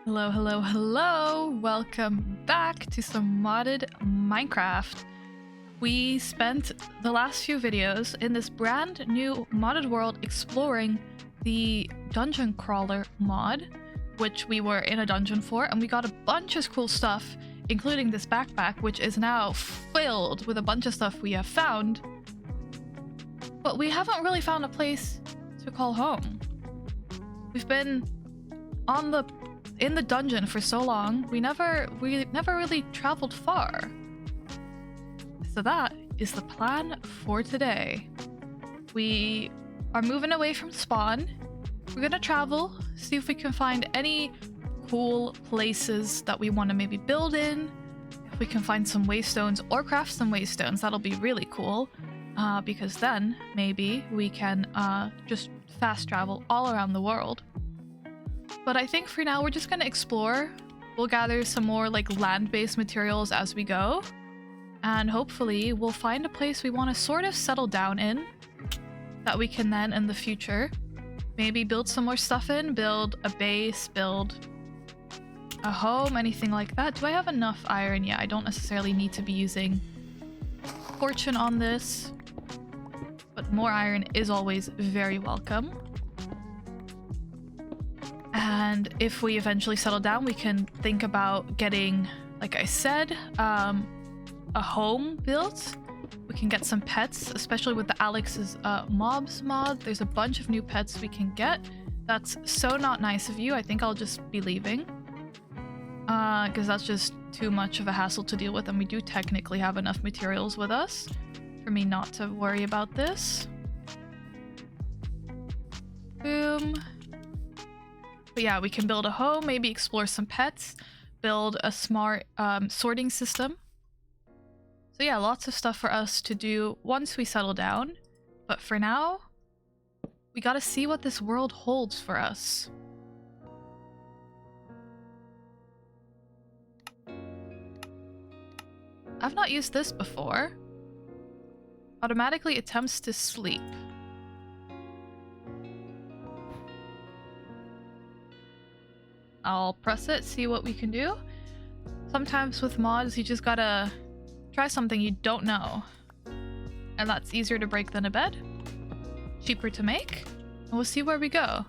Hello, hello, hello! Welcome back to some modded Minecraft. We spent the last few videos in this brand new modded world exploring the dungeon crawler mod, which we were in a dungeon for, and we got a bunch of cool stuff, including this backpack, which is now filled with a bunch of stuff we have found. But we haven't really found a place to call home. We've been in the dungeon for so long, we never really traveled far. So that is the plan for today. We are moving away from spawn. We're gonna travel, see if we can find any cool places that we want to maybe build in. If we can find some waystones or craft some waystones, that'll be really cool. Because then maybe we can just fast travel all around the world. But I think for now we're just gonna explore. We'll gather some more like land-based materials as we go. And hopefully we'll find a place we want to sort of settle down in. That we can then in the future maybe build some more stuff in, build a base, build a home, anything like that. Do I have enough iron? Yeah, I don't necessarily need to be using fortune on this. But more iron is always very welcome. And if we eventually settle down, we can think about getting, like I said, a home built. We can get some pets, especially with the Alex's mobs mod. There's a bunch of new pets we can get. That's so not nice of you. I think I'll just be leaving. Because that's just too much of a hassle to deal with, and we do technically have enough materials with us for me not to worry about this. Boom. But yeah, we can build a home, maybe explore some pets, build a smart sorting system. So yeah, lots of stuff for us to do once we settle down. But for now, we gotta see what this world holds for us. I've not used this before. Automatically attempts to sleep. I'll press it, see what we can do. Sometimes with mods, you just gotta try something you don't know. And that's easier to break than a bed. Cheaper to make. And we'll see where we go.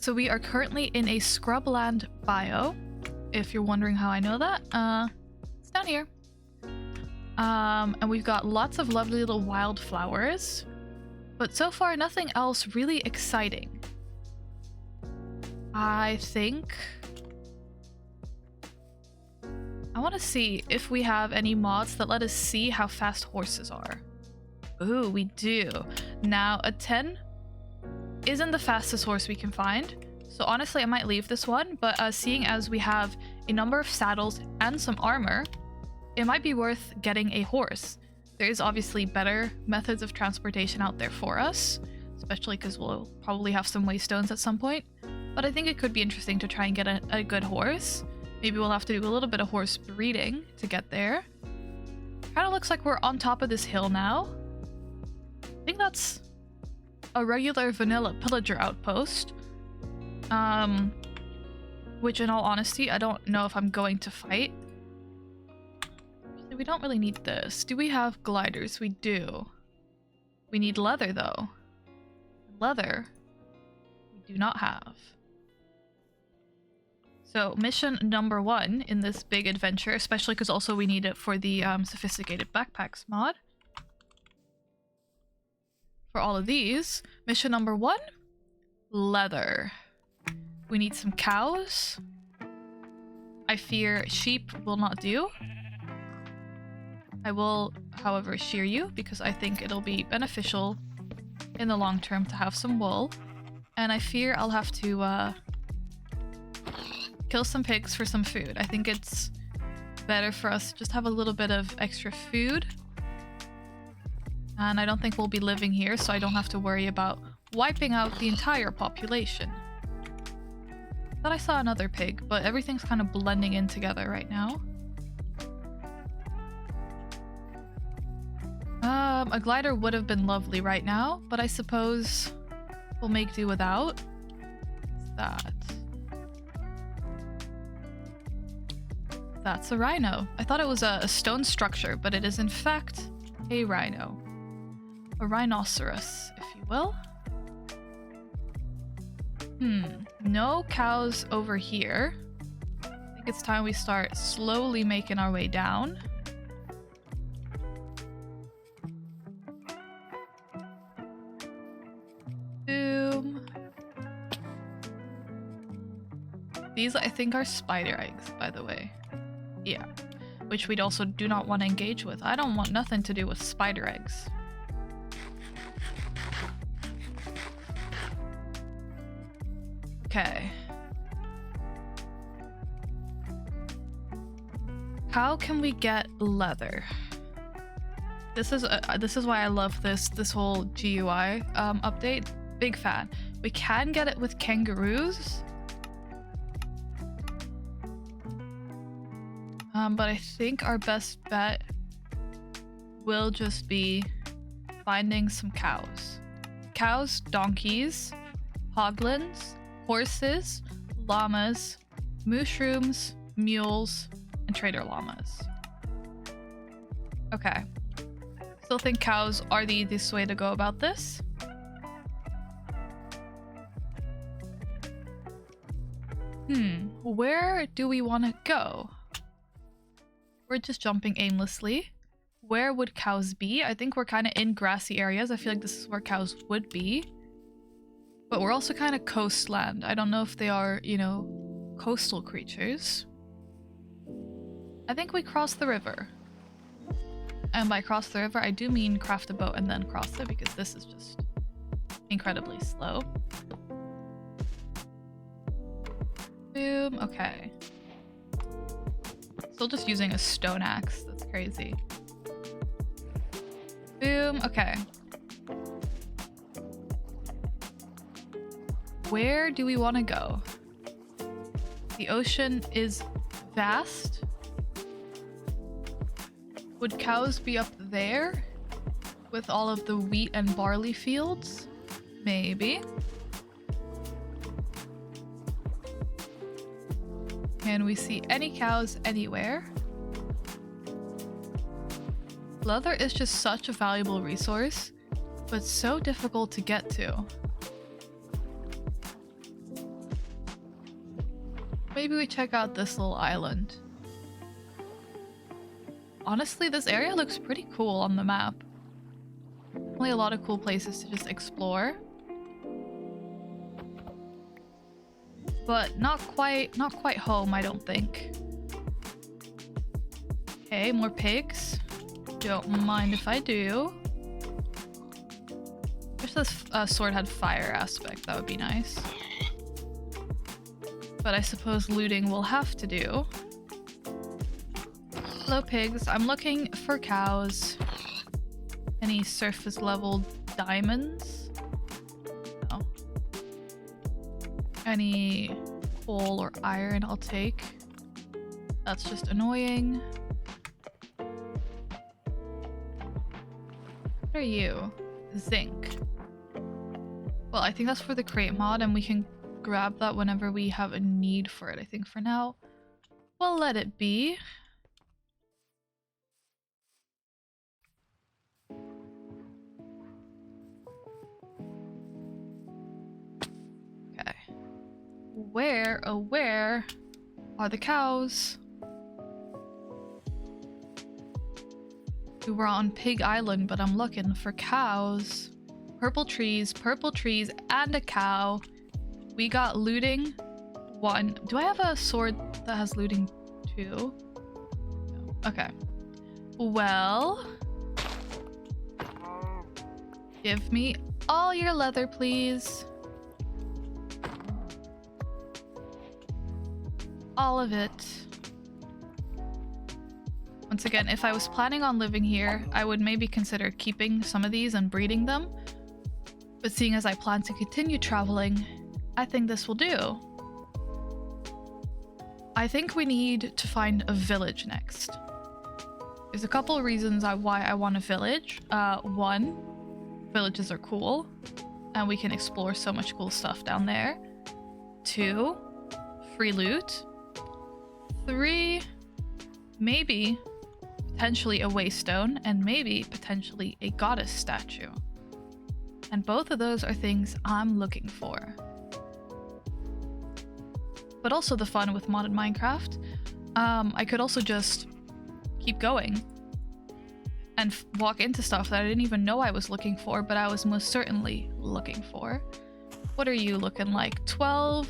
So we are currently in a scrubland bio. If you're wondering how I know that, it's down here. And we've got lots of lovely little wildflowers. But so far, nothing else really exciting. I think I want to see if we have any mods that let us see how fast horses are. Ooh, we do. Now, a 10 isn't the fastest horse we can find. So honestly, I might leave this one, but seeing as we have a number of saddles and some armor, it might be worth getting a horse. There is obviously better methods of transportation out there for us, especially because we'll probably have some waystones at some point. But I think it could be interesting to try and get a good horse. Maybe we'll have to do a little bit of horse breeding to get there. Kind of looks like we're on top of this hill now. I think that's a regular vanilla pillager outpost. Which in all honesty, I don't know if I'm going to fight. We don't really need this. Do we have gliders? We do. We need leather though. Leather we do not have. So mission number 1 in this big adventure, especially because also we need it for the sophisticated backpacks mod. For all of these, mission number 1, leather. We need some cows. I fear sheep will not do. I will, however, shear you because I think it'll be beneficial in the long term to have some wool. And I fear I'll have to kill some pigs for some food. I think it's better for us to just have a little bit of extra food. And I don't think we'll be living here, so I don't have to worry about wiping out the entire population. Thought I saw another pig, but everything's kind of blending in together right now. A glider would have been lovely right now, but I suppose we'll make do without. What's that? That's a rhino. I thought it was a stone structure, but it is in fact a rhino. A rhinoceros, if you will. No cows over here. I think it's time we start slowly making our way down. Boom. These, I think, are spider eggs, by the way. Yeah. Which we'd also do not want to engage with. I don't want nothing to do with spider eggs. Okay. How can we get leather? This is why I love this whole GUI update. Big fan. We can get it with kangaroos. But I think our best bet will just be finding some cows. Cows, donkeys, hoglins, horses, llamas, mushrooms, mules, and trader llamas. Okay. Still think cows are the easiest way to go about this. Where do we want to go? We're just jumping aimlessly. Where would cows be? I think we're kind of in grassy areas. I feel like this is where cows would be. But we're also kind of coastland. I don't know if they are, you know, coastal creatures. I think we cross the river. And by cross the river, I do mean craft a boat and then cross it, because this is just incredibly slow. Boom. Okay. Still just using a stone axe. That's crazy. Boom. Okay. Where do we want to go? The ocean is vast. Would cows be up there with all of the wheat and barley fields? Maybe. Can we see any cows anywhere? Leather is just such a valuable resource, but so difficult to get to. Maybe we check out this little island. Honestly, this area looks pretty cool on the map. Definitely a lot of cool places to just explore. But not quite home, I don't think. Okay, more pigs. Don't mind if I do. Wish this sword had fire aspect, that would be nice. But I suppose looting will have to do. Hello pigs, I'm looking for cows. Any surface level diamonds? No. Any coal or iron I'll take. That's just annoying. What are you? Zinc. Well, I think that's for the crate mod and we can grab that whenever we have a need for it. I think for now, we'll let it be. Okay. Where, oh where are the cows? We were on Pig Island, but I'm looking for cows. Purple trees, and a cow. We got looting 1. Do I have a sword that has looting 2? No. Okay. Well, give me all your leather, please. All of it. Once again, if I was planning on living here, I would maybe consider keeping some of these and breeding them. But seeing as I plan to continue traveling, I think this will do. I think we need to find a village next. There's a couple of reasons why I want a village. 1, villages are cool, and we can explore so much cool stuff down there. 2, free loot. 3, maybe potentially a waystone, and maybe potentially a goddess statue. And both of those are things I'm looking for. But also the fun with modded Minecraft, I could also just keep going and walk into stuff that I didn't even know I was looking for, but I was most certainly looking for. What are you looking like? 12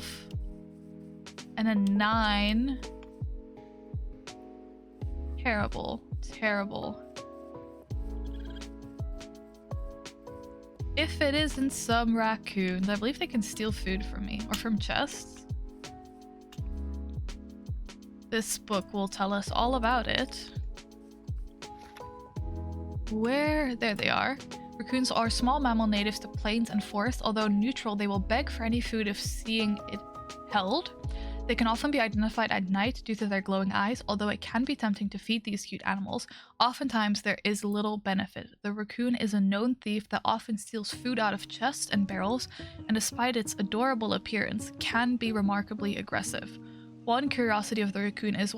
and a 9. Terrible, terrible. If it isn't some raccoons, I believe they can steal food from me or from chests. This book will tell us all about it. Where? There they are. Raccoons are small mammal natives to plains and forests. Although neutral, they will beg for any food if seeing it held. They can often be identified at night due to their glowing eyes. Although it can be tempting to feed these cute animals, oftentimes there is little benefit. The raccoon is a known thief that often steals food out of chests and barrels, and despite its adorable appearance, can be remarkably aggressive. One curiosity of the raccoon is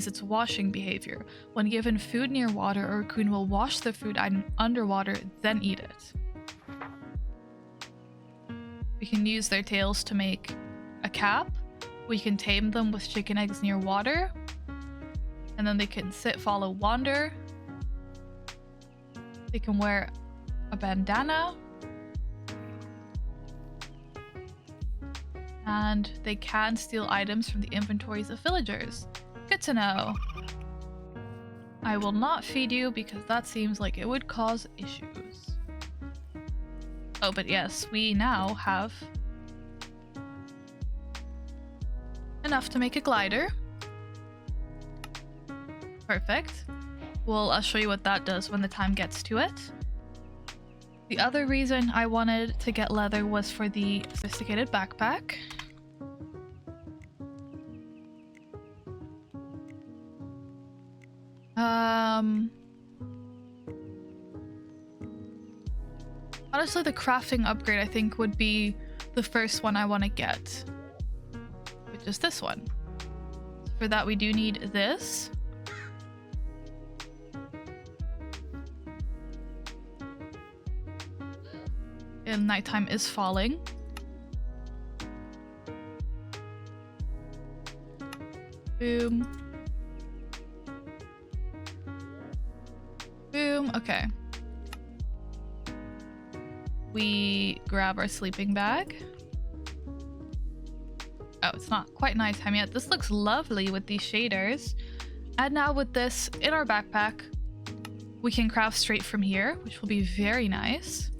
its washing behavior. When given food near water, a raccoon will wash the food item underwater, then eat it. We can use their tails to make a cap. We can tame them with chicken eggs near water. And then they can sit, follow, wander. They can wear a bandana. And they can steal items from the inventories of villagers. Good to know. I will not feed you because that seems like it would cause issues. Oh, but yes, we now have enough to make a glider. Perfect. Well, I'll show you what that does when the time gets to it. The other reason I wanted to get leather was for the sophisticated backpack. Honestly, the crafting upgrade I think would be the first one I want to get, which is this one. For that we do need this. And nighttime is falling. Boom. Boom. Okay. We grab our sleeping bag. Oh, it's not quite nighttime yet. This looks lovely with these shaders. And now with this in our backpack, we can craft straight from here, which will be very nice.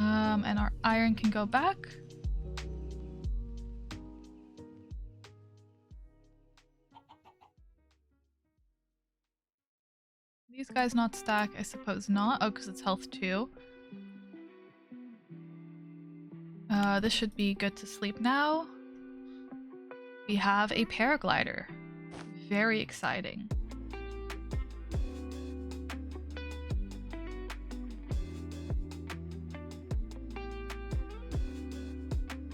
And our iron can go back. These guys not stack? I suppose not. Oh, because it's health 2. This should be good to sleep now. We have a paraglider. Very exciting.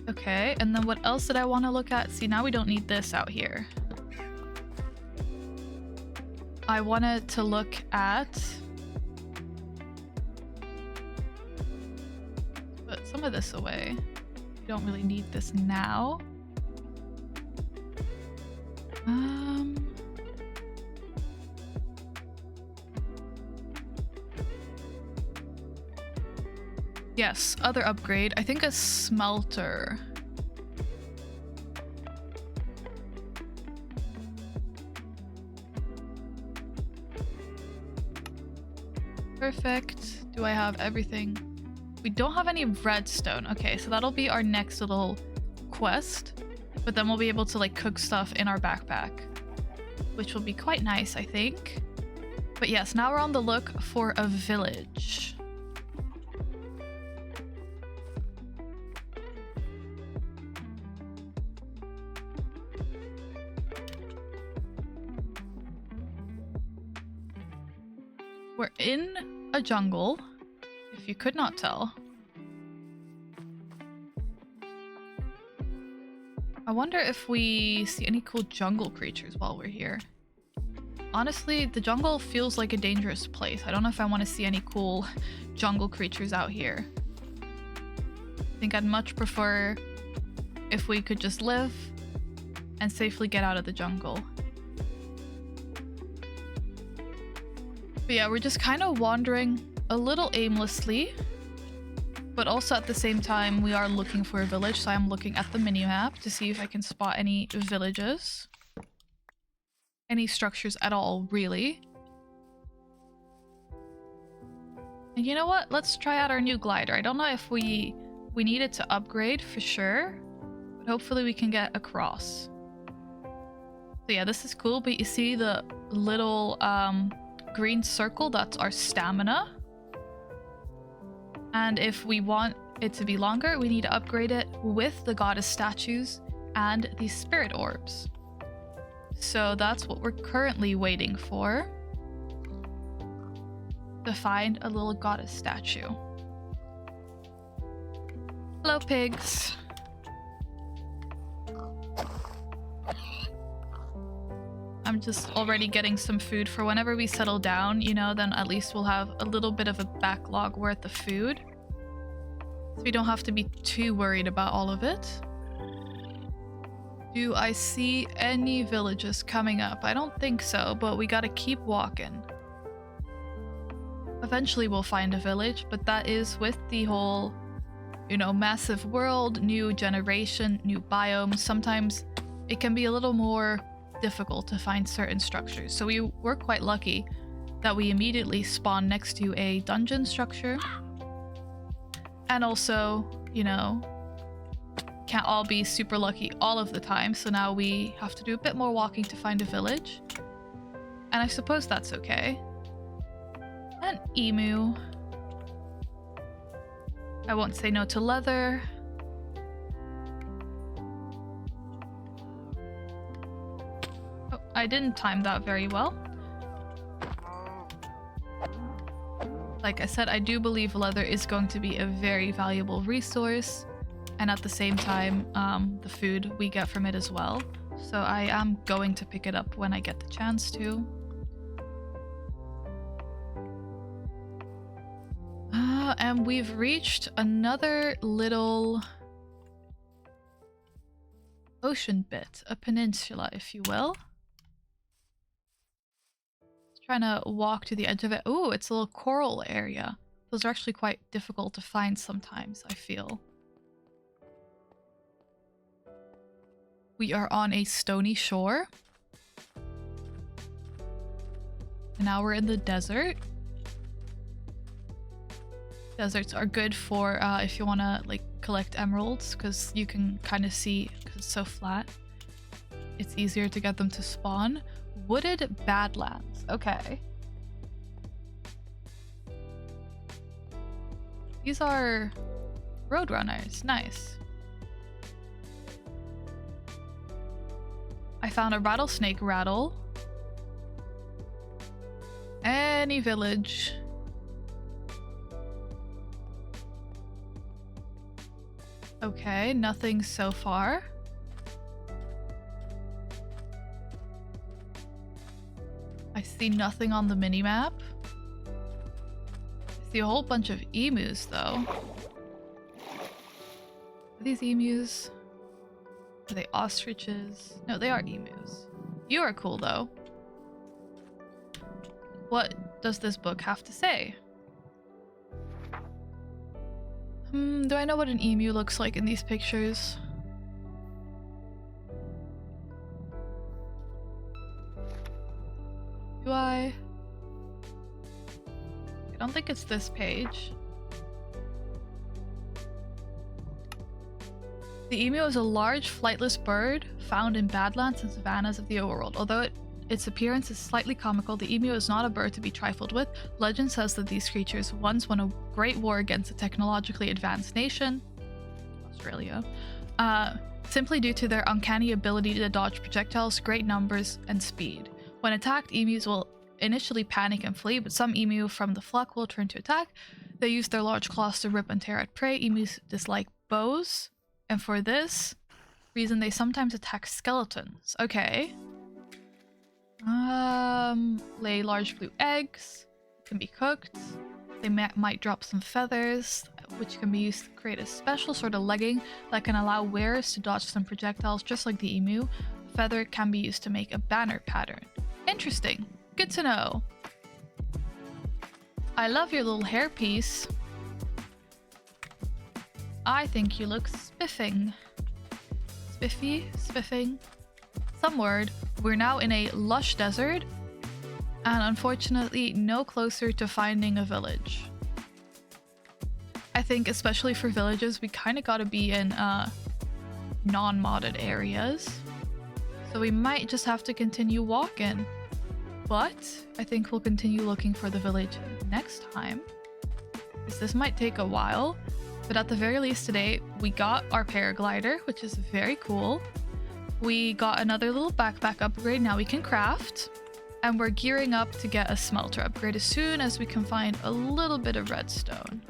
Okay, and then what else did I want to look at? See, now we don't need this out here. I wanted to look at... put some of this away. We don't really need this now. Yes, other upgrade. I think a smelter. Perfect. Do I have everything? We don't have any redstone. Okay, so that'll be our next little quest. But then we'll be able to like cook stuff in our backpack, which will be quite nice, I think. But yes, now we're on the look for a village. We're in a jungle, if you could not tell. I wonder if we see any cool jungle creatures while we're here. Honestly, the jungle feels like a dangerous place. I don't know if I want to see any cool jungle creatures out here. I think I'd much prefer if we could just live and safely get out of the jungle. But yeah, we're just kind of wandering a little aimlessly, but also at the same time we are looking for a village, so I'm looking at the mini-map to see if I can spot any villages. Any structures at all, really. And you know what? Let's try out our new glider. I don't know if we need it to upgrade for sure, but hopefully we can get across. So yeah, this is cool, but you see the little green circle? That's our stamina. And if we want it to be longer, we need to upgrade it with the goddess statues and the spirit orbs. So that's what we're currently waiting for. To find a little goddess statue. Hello, pigs. I'm just already getting some food for whenever we settle down, you know, then at least we'll have a little bit of a backlog worth of food. So we don't have to be too worried about all of it. Do I see any villages coming up? I don't think so, but we gotta keep walking. Eventually we'll find a village, but that is with the whole, you know, massive world, new generation, new biomes. Sometimes it can be a little more difficult to find certain structures. So we were quite lucky that we immediately spawned next to a dungeon structure. And also, you know, can't all be super lucky all of the time, so now we have to do a bit more walking to find a village. And I suppose that's okay. An emu. I won't say no to leather. Oh, I didn't time that very well. Like I said, I do believe leather is going to be a very valuable resource. And at the same time, the food we get from it as well. So I am going to pick it up when I get the chance to. And we've reached another little ocean bit, a peninsula, if you will. Trying to walk to the edge of it. Oh, it's a little coral area. Those are actually quite difficult to find sometimes, I feel. We are on a stony shore. And now we're in the desert. Deserts are good for if you want to like collect emeralds, because you can kind of see, because it's so flat. It's easier to get them to spawn. Wooded Badlands. Okay. These are roadrunners. Nice. I found a rattlesnake rattle. Any village. Okay, nothing so far. I see nothing on the minimap. I see a whole bunch of emus though. Are these emus? Are they ostriches? No, they are emus. You are cool though. What does this book have to say? Do I know what an emu looks like in these pictures? Do I? I don't think it's this page. The emu is a large flightless bird found in badlands and savannas of the overworld. Although its appearance is slightly comical, the emu is not a bird to be trifled with. Legend says that these creatures once won a great war against a technologically advanced nation, Australia, simply due to their uncanny ability to dodge projectiles, great numbers, and speed. When attacked, emus will initially panic and flee, but some emu from the flock will turn to attack. They use their large claws to rip and tear at prey. Emus dislike bows, and for this, reason they sometimes attack skeletons. Okay. Lay large blue eggs. Can be cooked. They might drop some feathers, which can be used to create a special sort of legging that can allow wearers to dodge some projectiles just like the emu. Feather can be used to make a banner pattern. Interesting. Good to know. I love your little hairpiece. I think you look spiffing. Spiffy? Spiffing? Some word. We're now in a lush desert, and unfortunately no closer to finding a village. I think especially for villages, we kind of gotta be in non-modded areas. So we might just have to continue walking. But I think we'll continue looking for the village next time, because this might take a while. But at the very least today, we got our paraglider, which is very cool. We got another little backpack upgrade, now we can craft. And we're gearing up to get a smelter upgrade as soon as we can find a little bit of redstone.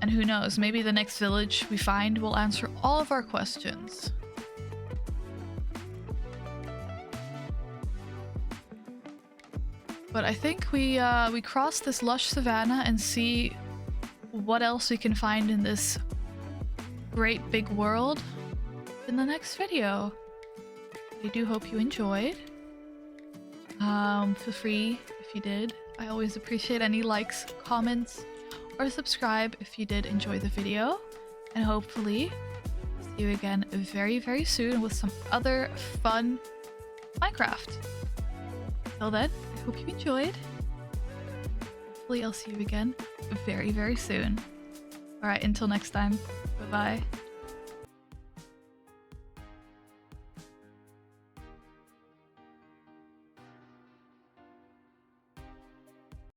And who knows, maybe the next village we find will answer all of our questions. But I think we cross this lush savanna and see what else we can find in this great big world in the next video. I do hope you enjoyed. Feel free if you did. I always appreciate any likes, comments, or subscribe if you did enjoy the video. And hopefully see you again very, very soon with some other fun Minecraft. Till then, I hope you enjoyed. Hopefully I'll see you again very, very soon. Alright, until next time. Bye-bye.